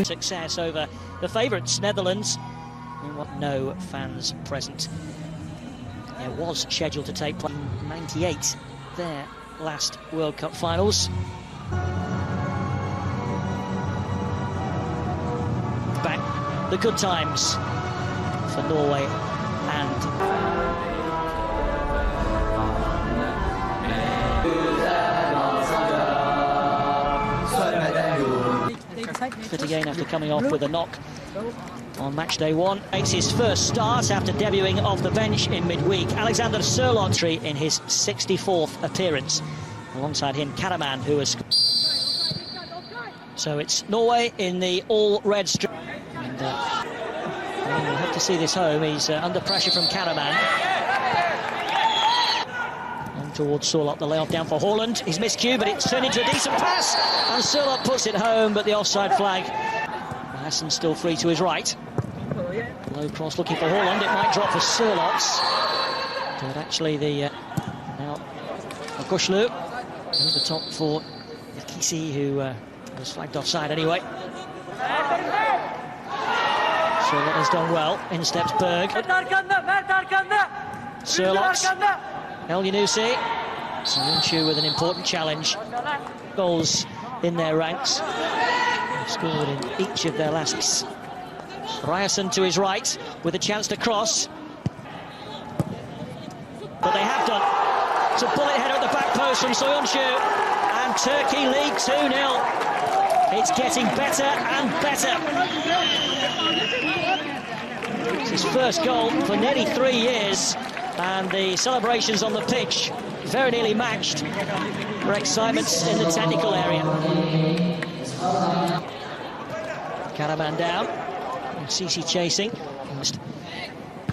Success over the favourites, Netherlands. No fans present. It was scheduled to take place in '98, their last World Cup finals. Back the good times for Norway and fit again after coming off with a knock on match day one. Makes his first start after debuting off the bench in midweek. Alexander Sørloth in his 64th appearance. Alongside him, Karaman, who has... So it's Norway in the all-red strip. And we'll have to see this home. He's under pressure from Karaman. On towards Sørloth, the layoff down for Haaland. He's missed cue, but it's turned into a decent pass. And Sørloth puts it home, but the offside flag. Hassan's still free to his right. Low cross looking for Haaland. It might drop for Sørloth. But actually the now Agushlu over the top for Yakisi, who was flagged offside anyway. Sørloth has done well. In steps Berg. Sørloth. El Yunusi. Soyuncu with an important challenge. Goals in their ranks. They've scored in each of their last. Ryerson to his right with a chance to cross. But they have done. It's a bullet header at the back post from Soyuncu. And Turkey lead 2-0. It's getting better and better. It's his first goal for nearly 3 years. And the celebrations on the pitch very nearly matched for excitements in the technical area. Karaman down. Sisi chasing.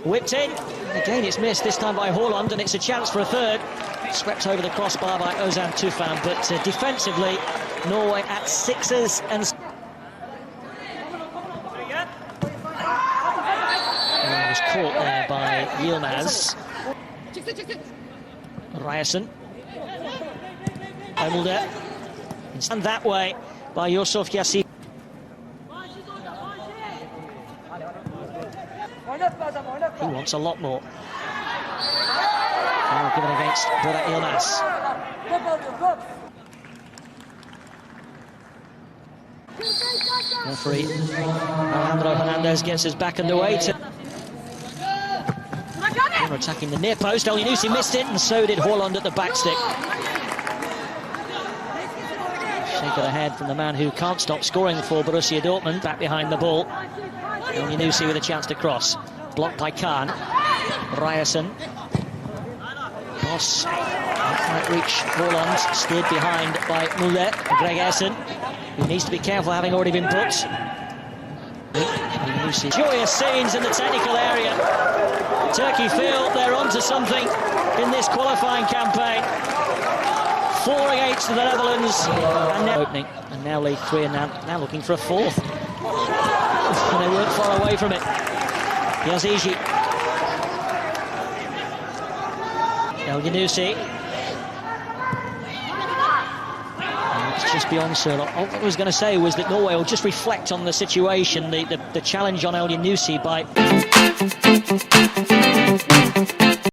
Whipped in. Again it's missed, this time by Haaland, and it's a chance for a third. Swept over the crossbar by Ozan Tufan, but defensively, Norway at sixes and... And was caught there by Yilmaz. Ryerson. Emilde. And that way by Yusuf Yassine. He wants a lot more. Now given against Burak Yilmaz. Referee Alejandro Hernandez gets us back underway to... They're attacking the near post. El Yunusi missed it, and so did Haaland at the back stick. Shake of the head from the man who can't stop scoring for Borussia Dortmund, back behind the ball. El Yunusi with a chance to cross. Blocked by Khan. Ryerson. Cross. Might reach Haaland. Steered behind by Müller. Greg Essen, who needs to be careful, having already been booked. Joyous scenes in the technical area. Turkey feel they're onto something in this qualifying campaign. 4 against the Netherlands. And now opening. And now lead 3, and now looking for a fourth. And they weren't far away from it. Yazici. El Yunusi. It's just beyond Sørloth. All I was going to say was that Norway will just reflect on the situation, the challenge on El Yunusi by...